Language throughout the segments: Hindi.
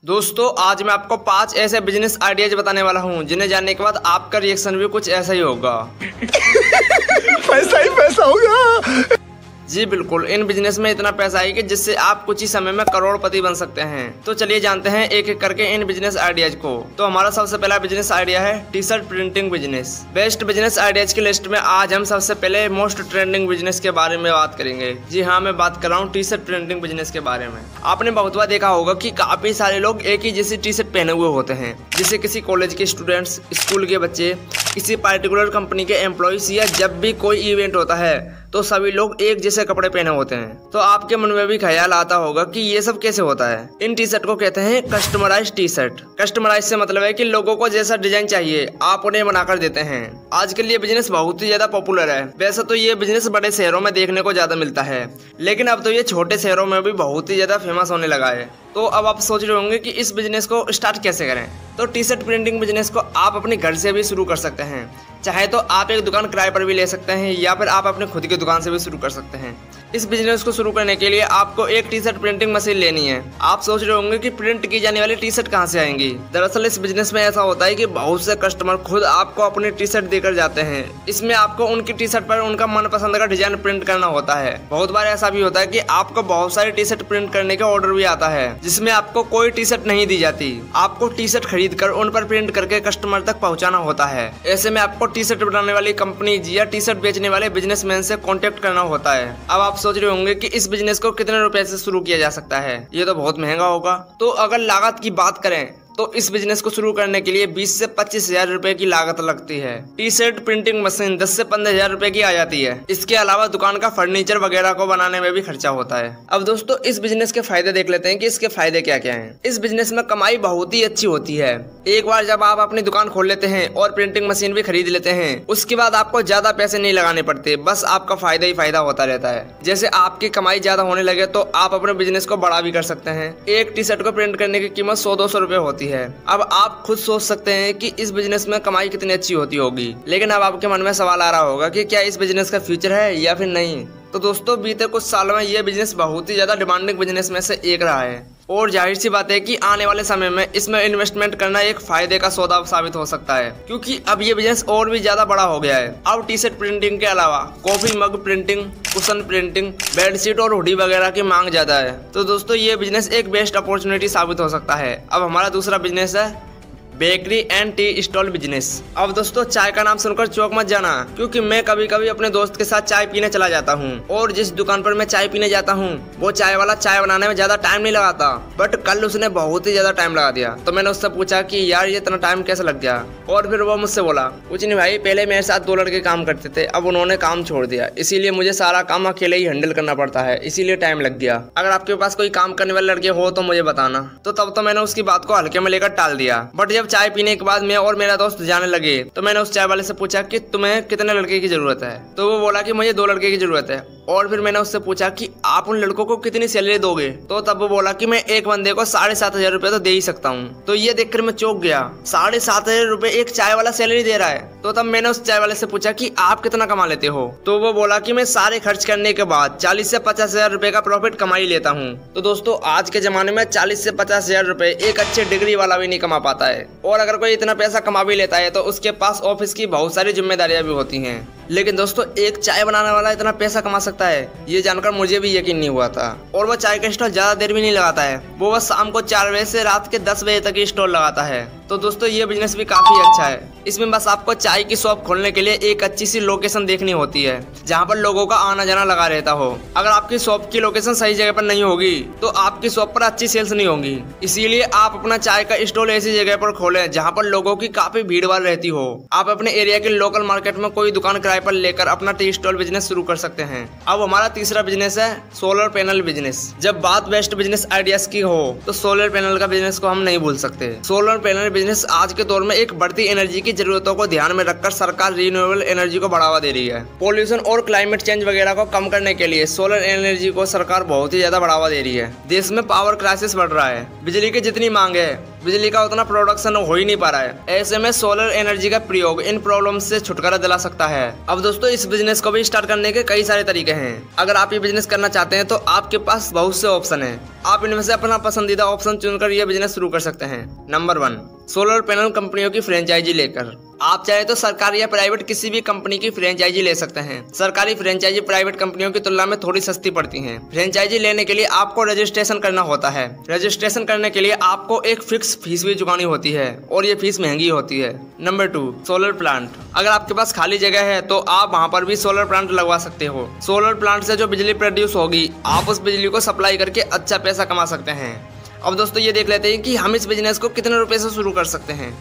दोस्तों आज मैं आपको 5 ऐसे बिजनेस आइडियाज बताने वाला हूं जिन्हें जानने के बाद आपका रिएक्शन भी कुछ ऐसा ही होगा। पैसा ही पैसा होगा। जी बिल्कुल, इन बिजनेस में इतना पैसा है कि जिससे आप कुछ ही समय में करोड़पति बन सकते हैं। तो चलिए जानते हैं एक एक करके इन बिजनेस आइडियाज को। तो हमारा सबसे पहला बिजनेस आइडिया है T shirt printing business. Best business ideas की लिस्ट में आज हम सबसे पहले मोस्ट ट्रेंडिंग बिजनेस के बारे में बात करेंगे। जी हाँ, मैं बात कर रहा हूँ टी शर्ट प्रिंटिंग बिजनेस के बारे में। आपने बहुत बार देखा होगा कि काफी सारे लोग एक ही जैसी टी शर्ट पहने हुए होते हैं, जिसे किसी कॉलेज के स्टूडेंट्स, स्कूल के बच्चे, किसी पार्टिकुलर कंपनी के एम्प्लॉइज या जब भी कोई इवेंट होता है तो सभी लोग एक जैसे कपड़े पहने होते हैं। तो आपके मन में भी ख्याल आता होगा कि ये सब कैसे होता है। इन टी शर्ट को कहते हैं कस्टमाइज्ड टी शर्ट। कस्टमाइज से मतलब है कि लोगों को जैसा डिजाइन चाहिए आप उन्हें बनाकर देते हैं। आजकल ये बिजनेस बहुत ही ज्यादा पॉपुलर है। वैसे तो ये बिजनेस बड़े शहरों में देखने को ज्यादा मिलता है, लेकिन अब तो ये छोटे शहरों में भी बहुत ही ज्यादा फेमस होने लगा है। तो अब आप सोच रहे होंगे कि इस बिजनेस को स्टार्ट कैसे करें। तो टी शर्ट प्रिंटिंग बिजनेस को आप अपने घर से भी शुरू कर सकते हैं। चाहे तो आप एक दुकान किराए पर भी ले सकते हैं या फिर आप अपने खुद की दुकान से भी शुरू कर सकते हैं। इस बिजनेस को शुरू करने के लिए आपको एक टी शर्ट प्रिंटिंग मशीन लेनी है। आप सोच रहे होंगे कि प्रिंट की जाने वाली टी शर्ट कहाँ से आएंगी। दरअसल इस बिजनेस में ऐसा होता है कि बहुत से कस्टमर खुद आपको अपनी टी शर्ट देकर जाते हैं। इसमें आपको उनकी टी शर्ट पर उनका मनपसंद का डिजाइन प्रिंट करना होता है। बहुत बार ऐसा भी होता है कि आपको बहुत सारी टी शर्ट प्रिंट करने का ऑर्डर भी आता है, जिसमें आपको कोई टी शर्ट नहीं दी जाती। आपको टी शर्ट खरीद कर उन पर प्रिंट करके कस्टमर तक पहुँचाना होता है। ऐसे में आपको टी शर्ट बनाने वाली कंपनी या टी शर्ट बेचने वाले बिजनेसमैन से कॉन्टेक्ट करना होता है। अब आप सोच रहे होंगे कि इस बिजनेस को कितने रुपए से शुरू किया जा सकता है, ये तो बहुत महंगा होगा। तो अगर लागत की बात करें तो इस बिजनेस को शुरू करने के लिए 20 से 25 हजार रुपए की लागत लगती है। टी शर्ट प्रिंटिंग मशीन 10 से 15 हजार रुपए की आ जाती है। इसके अलावा दुकान का फर्नीचर वगैरह को बनाने में भी खर्चा होता है। अब दोस्तों इस बिजनेस के फायदे देख लेते हैं कि इसके फायदे क्या क्या हैं। इस बिजनेस में कमाई बहुत ही अच्छी होती है। एक बार जब आप अपनी दुकान खोल लेते हैं और प्रिंटिंग मशीन भी खरीद लेते हैं, उसके बाद आपको ज्यादा पैसे नहीं लगाने पड़ते, बस आपका फायदा ही फायदा होता रहता है। जैसे आपकी कमाई ज्यादा होने लगे तो आप अपने बिजनेस को बढ़ा भी कर सकते हैं। एक टी शर्ट को प्रिंट करने की कीमत 100-200 रुपए होती है। अब आप खुद सोच सकते हैं कि इस बिजनेस में कमाई कितनी अच्छी होती होगी। लेकिन अब आपके मन में सवाल आ रहा होगा कि क्या इस बिजनेस का फ्यूचर है या फिर नहीं। तो दोस्तों बीते कुछ सालों में ये बिजनेस बहुत ही ज्यादा डिमांडिंग बिजनेस में से एक रहा है और जाहिर सी बात है कि आने वाले समय में इसमें इन्वेस्टमेंट करना एक फायदे का सौदा साबित हो सकता है, क्योंकि अब ये बिजनेस और भी ज्यादा बड़ा हो गया है। अब टी शर्ट प्रिंटिंग के अलावा coffee mug printing, cushion printing, bedsheet और हुडी वगैरह की मांग ज्यादा है। तो दोस्तों ये बिजनेस एक बेस्ट अपॉर्चुनिटी साबित हो सकता है। अब हमारा दूसरा बिजनेस है bakery and tea stall business. अब दोस्तों चाय का नाम सुनकर चौंक मत जाना, क्योंकि मैं कभी कभी अपने दोस्त के साथ चाय पीने चला जाता हूँ और जिस दुकान पर मैं चाय पीने जाता हूँ वो चाय वाला चाय बनाने में ज्यादा टाइम नहीं लगाता, बट कल उसने बहुत ही ज्यादा टाइम लगा दिया। तो मैंने उससे पूछा कि यार ये इतना टाइम कैसे लग गया, और फिर वो मुझसे बोला कुछ नहीं भाई, पहले मेरे साथ 2 लड़के काम करते थे, अब उन्होंने काम छोड़ दिया, इसीलिए मुझे सारा काम अकेले ही हैंडल करना पड़ता है, इसीलिए टाइम लग गया। अगर आपके पास कोई काम करने वाले लड़के हो तो मुझे बताना। तो तब तो मैंने उसकी बात को हल्के में लेकर टाल दिया। बट जब चाय पीने के बाद मैं और मेरा दोस्त जाने लगे तो मैंने उस चाय वाले से पूछा कि तुम्हें कितने लड़के की जरूरत है। तो वो बोला कि मुझे 2 लड़के की जरूरत है। और फिर मैंने उससे पूछा कि आप उन लड़कों को कितनी सैलरी दोगे। तो तब वो बोला कि मैं एक बंदे को 7,500 रुपए तो दे ही सकता हूँ। तो ये देखकर मैं चौंक गया, 7,500 रुपए एक चाय वाला सैलरी दे रहा है। तो तब मैंने उस चाय वाले से पूछा कि आप कितना कमा लेते हो। तो वो बोला कि मैं सारे खर्च करने के बाद 40 से 50 हजार रुपए का प्रॉफिट कमा ही लेता हूँ। तो दोस्तों आज के जमाने में 40 से 50 हजार रुपए एक अच्छे डिग्री वाला भी नहीं कमा पाता है, और अगर कोई इतना पैसा कमा भी लेता है तो उसके पास ऑफिस की बहुत सारी जिम्मेदारियां भी होती हैं। लेकिन दोस्तों एक चाय बनाने वाला इतना पैसा कमा सकता है, ये जानकर मुझे भी यकीन नहीं हुआ था। और वो चाय का स्टॉल ज्यादा देर भी नहीं लगाता है, वो बस शाम को 4 बजे से रात के 10 बजे तक ही स्टॉल लगाता है। तो दोस्तों ये बिजनेस भी काफी अच्छा है। इसमें बस आपको चाय की शॉप खोलने के लिए एक अच्छी सी लोकेशन देखनी होती है, जहाँ पर लोगों का आना जाना लगा रहता हो। अगर आपकी शॉप की लोकेशन सही जगह पर नहीं होगी तो आपकी शॉप पर अच्छी सेल्स नहीं होगी। इसीलिए आप अपना चाय का स्टॉल ऐसी जगह पर खोलें जहाँ पर लोगों की काफी भीड़ भाड़ रहती हो। आप अपने एरिया के लोकल मार्केट में कोई दुकान किराए पर लेकर अपना टी स्टॉल बिजनेस शुरू कर सकते हैं। अब हमारा तीसरा बिजनेस है सोलर पैनल बिजनेस। जब बात बेस्ट बिजनेस आइडियाज की हो तो सोलर पैनल का बिजनेस को हम नहीं भूल सकते। सोलर पैनल बिजनेस आज के दौर में एक बढ़ती एनर्जी की जरूरतों को ध्यान में रखकर सरकार रिन्यूएबल एनर्जी को बढ़ावा दे रही है। पोल्यूशन और क्लाइमेट चेंज वगैरह को कम करने के लिए सोलर एनर्जी को सरकार बहुत ही ज्यादा बढ़ावा दे रही है। देश में पावर क्राइसिस बढ़ रहा है, बिजली की जितनी मांग है बिजली का उतना प्रोडक्शन हो ही नहीं पा रहा है। ऐसे में सोलर एनर्जी का प्रयोग इन प्रॉब्लम से छुटकारा दिला सकता है। अब दोस्तों इस बिजनेस को भी स्टार्ट करने के कई सारे तरीके हैं। अगर आप ये बिजनेस करना चाहते हैं तो आपके पास बहुत से ऑप्शन है। आप इनमें से अपना पसंदीदा ऑप्शन चुनकर यह बिजनेस शुरू कर सकते हैं। नंबर 1, सोलर पैनल कंपनियों की फ्रेंचाइजी लेकर। आप चाहे तो सरकारी या प्राइवेट किसी भी कंपनी की फ्रेंचाइजी ले सकते हैं। सरकारी फ्रेंचाइजी प्राइवेट कंपनियों की तुलना में थोड़ी सस्ती पड़ती हैं। फ्रेंचाइजी लेने के लिए आपको रजिस्ट्रेशन करना होता है। रजिस्ट्रेशन करने के लिए आपको एक फिक्स फीस भी चुकानी होती है और ये फीस महंगी होती है। Number 2, solar plant. अगर आपके पास खाली जगह है तो आप वहाँ पर भी सोलर प्लांट लगवा सकते हो। सोलर प्लांट से जो बिजली प्रोड्यूस होगी आप उस बिजली को सप्लाई करके अच्छा पैसा कमा सकते हैं। अब दोस्तों ये देख लेते हैं कि हम इस बिजनेस को कितने रुपए से शुरू कर सकते हैं।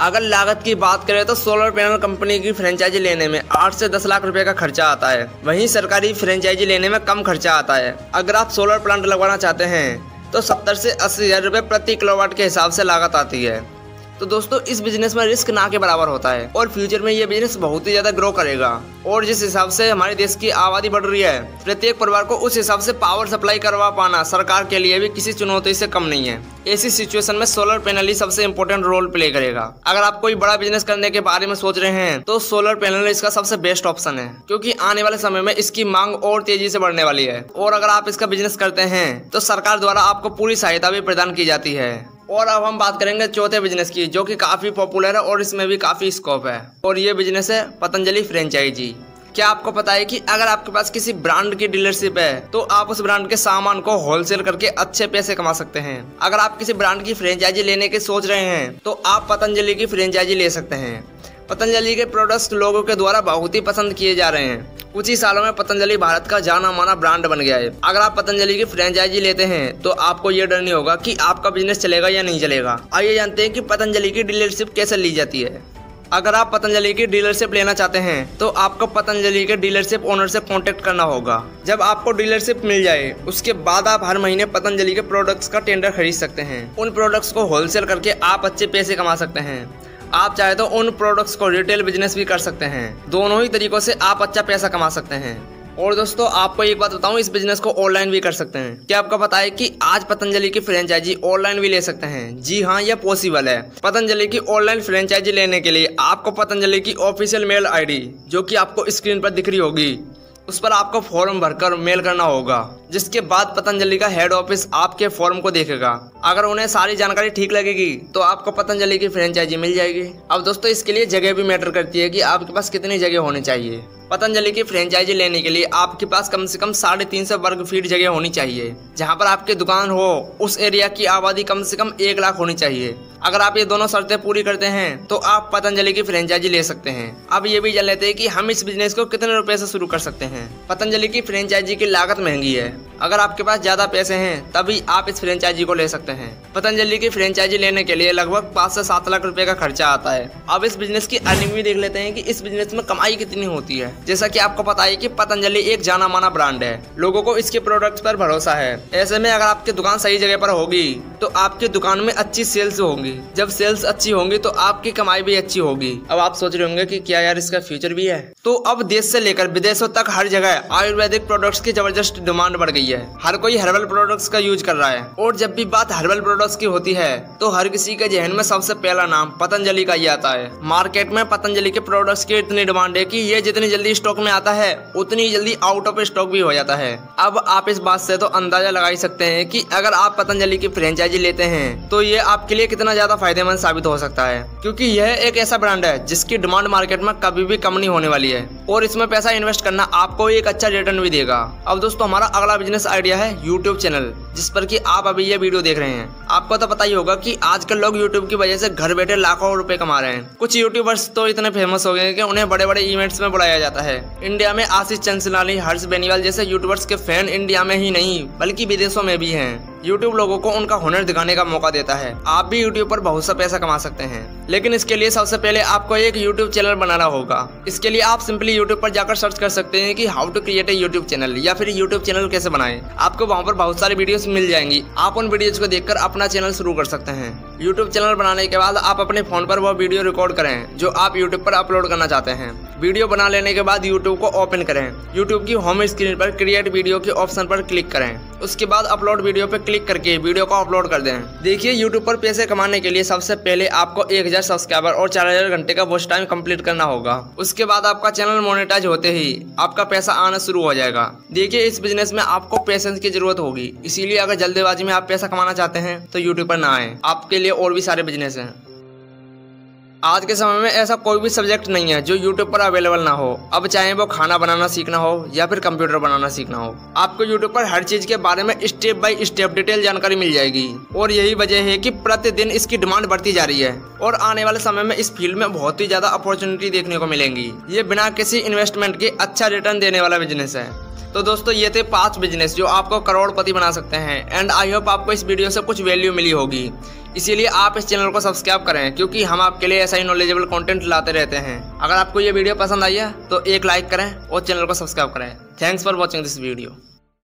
अगर लागत की बात करें तो सोलर पैनल कंपनी की फ्रेंचाइजी लेने में 8 से 10 लाख रुपए का खर्चा आता है। वहीं सरकारी फ्रेंचाइजी लेने में कम खर्चा आता है। अगर आप सोलर प्लांट लगवाना चाहते हैं तो 70 से 80 हज़ार रुपये प्रति किलोवाट के हिसाब से लागत आती है। तो दोस्तों इस बिजनेस में रिस्क ना के बराबर होता है और फ्यूचर में ये बिजनेस बहुत ही ज़्यादा ग्रो करेगा। और जिस हिसाब से हमारे देश की आबादी बढ़ रही है, प्रत्येक परिवार को उस हिसाब से पावर सप्लाई करवा पाना सरकार के लिए भी किसी चुनौती से कम नहीं है। ऐसी सिचुएशन में सोलर पैनल ही सबसे इम्पोर्टेंट रोल प्ले करेगा। अगर आप कोई बड़ा बिजनेस करने के बारे में सोच रहे हैं तो सोलर पैनल इसका सबसे बेस्ट ऑप्शन है, क्योंकि आने वाले समय में इसकी मांग और तेजी से बढ़ने वाली है। और अगर आप इसका बिजनेस करते हैं तो सरकार द्वारा आपको पूरी सहायता भी प्रदान की जाती है। और अब हम बात करेंगे चौथे बिजनेस की, जो कि काफ़ी पॉपुलर है और इसमें भी काफ़ी स्कोप है, और ये बिजनेस है पतंजलि फ्रेंचाइजी। क्या आपको पता है कि अगर आपके पास किसी ब्रांड की डीलरशिप है तो आप उस ब्रांड के सामान को होलसेल करके अच्छे पैसे कमा सकते हैं। अगर आप किसी ब्रांड की फ्रेंचाइजी लेने की सोच रहे हैं तो आप पतंजलि की फ्रेंचाइजी ले सकते हैं। पतंजलि के प्रोडक्ट्स लोगों के द्वारा बहुत ही पसंद किए जा रहे हैं। कुछ ही सालों में पतंजलि भारत का जाना माना ब्रांड बन गया है। अगर आप पतंजलि की फ्रेंचाइजी लेते हैं तो आपको ये डर नहीं होगा कि आपका बिजनेस चलेगा या नहीं चलेगा। आइए जानते हैं कि पतंजलि की डीलरशिप कैसे ली जाती है। अगर आप पतंजलि की डीलरशिप लेना चाहते हैं तो आपको पतंजलि के डीलरशिप ओनर से कांटेक्ट करना होगा। जब आपको डीलरशिप मिल जाए उसके बाद आप हर महीने पतंजलि के प्रोडक्ट्स का टेंडर खरीद सकते हैं। उन प्रोडक्ट्स को होलसेल करके आप अच्छे पैसे कमा सकते हैं। आप चाहे तो उन प्रोडक्ट्स को रिटेल बिजनेस भी कर सकते हैं। दोनों ही तरीकों से आप अच्छा पैसा कमा सकते हैं। और दोस्तों आपको एक बात बताऊं, इस बिजनेस को ऑनलाइन भी कर सकते हैं। क्या आपको पता है कि आज पतंजलि की फ्रेंचाइजी ऑनलाइन भी ले सकते हैं? जी हाँ, यह पॉसिबल है। पतंजलि की ऑनलाइन फ्रेंचाइजी लेने के लिए आपको पतंजलि की ऑफिशियल मेल आईडी, जो कि आपको स्क्रीन पर दिख रही होगी, उस पर आपको फॉर्म भरकर मेल करना होगा, जिसके बाद पतंजलि का हेड ऑफिस आपके फॉर्म को देखेगा। अगर उन्हें सारी जानकारी ठीक लगेगी तो आपको पतंजलि की फ्रेंचाइजी मिल जाएगी। अब दोस्तों इसके लिए जगह भी मैटर करती है कि आपके पास कितनी जगह होनी चाहिए। पतंजलि की फ्रेंचाइजी लेने के लिए आपके पास कम से कम 350 वर्ग फीट जगह होनी चाहिए। जहां पर आपकी दुकान हो उस एरिया की आबादी कम से कम 1 लाख होनी चाहिए। अगर आप ये दोनों शर्तें पूरी करते हैं तो आप पतंजलि की फ्रेंचाइजी ले सकते हैं। अब ये भी जान लेते हैं कि हम इस बिजनेस को कितने रुपए से शुरू कर सकते हैं। पतंजलि की फ्रेंचाइजी की लागत महंगी है। अगर आपके पास ज्यादा पैसे हैं तभी आप इस फ्रेंचाइजी को ले सकते हैं। पतंजलि की फ्रेंचाइजी लेने के लिए लगभग 5 से 7 लाख रुपए का खर्चा आता है। अब इस बिजनेस की अर्निंग भी देख लेते हैं कि इस बिजनेस में कमाई कितनी होती है। जैसा कि आपको पता है कि पतंजलि एक जाना माना ब्रांड है, लोगों को इसके प्रोडक्ट्स पर भरोसा है। ऐसे में अगर आपकी दुकान सही जगह पर होगी तो आपकी दुकान में अच्छी सेल्स होंगी। जब सेल्स अच्छी होंगी तो आपकी कमाई भी अच्छी होगी। अब आप सोच रहे होंगे कि क्या यार इसका फ्यूचर भी है। तो अब देश से लेकर विदेशों तक हर जगह आयुर्वेदिक प्रोडक्ट्स की जबरदस्त डिमांड बढ़ गई है। हर कोई हर्बल प्रोडक्ट्स का यूज कर रहा है, और जब भी बात हर्बल प्रोडक्ट्स की होती है तो हर किसी के जहन में सबसे पहला नाम पतंजलि का ही आता है। मार्केट में पतंजलि के प्रोडक्ट्स की इतनी डिमांड है कि ये जितनी जल्दी स्टॉक में आता है उतनी जल्दी आउट ऑफ स्टॉक भी हो जाता है। अब आप इस बात से तो अंदाजा लगा ही सकते हैं कि अगर आप पतंजलि की फ्रेंचाइजी लेते हैं तो ये आपके लिए कितना ज्यादा फायदेमंद साबित हो सकता है, क्योंकि यह एक ऐसा ब्रांड है जिसकी डिमांड मार्केट में कभी भी कम नहीं होने वाली है, और इसमें पैसा इन्वेस्ट करना आपको एक अच्छा रिटर्न भी देगा। अब दोस्तों हमारा अगला बिजनेस आइडिया है यूट्यूब चैनल, जिस पर कि आप अभी ये वीडियो देख रहे हैं। आपको तो पता ही होगा कि आजकल लोग यूट्यूब की वजह से घर बैठे लाखों रुपए कमा रहे हैं। कुछ यूट्यूबर्स तो इतने फेमस हो गए हैं कि उन्हें बड़े बड़े इवेंट्स में बुलाया जाता है। इंडिया में आशीष चंचलानी, हर्ष बेनीवाल जैसे यूट्यूबर्स के फैन इंडिया में ही नहीं बल्कि विदेशों में भी हैं। यूट्यूब लोगों को उनका हुनर दिखाने का मौका देता है। आप भी यूट्यूब पर बहुत सा पैसा कमा सकते हैं, लेकिन इसके लिए सबसे पहले आपको एक यूट्यूब चैनल बनाना होगा। इसके लिए आप सिंपली यूट्यूब पर जाकर सर्च कर सकते हैं कि how to create a YouTube channel, या फिर यूट्यूब चैनल कैसे बनाएं। आपको वहां पर बहुत सारी वीडियोस मिल जाएंगी। आप उन वीडियोस को देखकर अपना चैनल शुरू कर सकते हैं। यूट्यूब चैनल बनाने के बाद आप अपने फोन पर वो वीडियो रिकॉर्ड करें जो आप यूट्यूब पर अपलोड करना चाहते हैं। वीडियो बना लेने के बाद यूट्यूब को ओपन करें। यूट्यूब की होम स्क्रीन पर क्रिएट वीडियो के ऑप्शन पर क्लिक करें। उसके बाद अपलोड वीडियो पे क्लिक करके वीडियो को अपलोड कर दें। देखिए यूट्यूब पर पैसे कमाने के लिए सबसे पहले आपको 1000 सब्सक्राइबर और 4000 घंटे का वॉच टाइम कंप्लीट करना होगा। उसके बाद आपका चैनल मोनेटाइज होते ही आपका पैसा आना शुरू हो जाएगा। देखिए इस बिजनेस में आपको पेशेंस की जरूरत होगी, इसीलिए अगर जल्दबाजी में आप पैसा कमाना चाहते हैं तो यूट्यूब पर ना आए, आपके लिए और भी सारे बिजनेस हैं। आज के समय में ऐसा कोई भी सब्जेक्ट नहीं है जो YouTube पर अवेलेबल ना हो। अब चाहे वो खाना बनाना सीखना हो या फिर कंप्यूटर बनाना सीखना हो, आपको YouTube पर हर चीज के बारे में स्टेप बाय स्टेप डिटेल जानकारी मिल जाएगी। और यही वजह है कि प्रतिदिन इसकी डिमांड बढ़ती जा रही है और आने वाले समय में इस फील्ड में बहुत ही ज्यादा अपॉर्चुनिटी देखने को मिलेंगी। ये बिना किसी इन्वेस्टमेंट के अच्छा रिटर्न देने वाला बिजनेस है। तो दोस्तों ये थे 5 बिजनेस जो आपको करोड़पति बना सकते हैं। एंड आई होप आपको इस वीडियो से कुछ वैल्यू मिली होगी, इसीलिए आप इस चैनल को सब्सक्राइब करें क्योंकि हम आपके लिए ऐसा ही नॉलेजेबल कंटेंट लाते रहते हैं। अगर आपको ये वीडियो पसंद आई है तो एक लाइक करें और चैनल को सब्सक्राइब करें। Thanks for watching this video.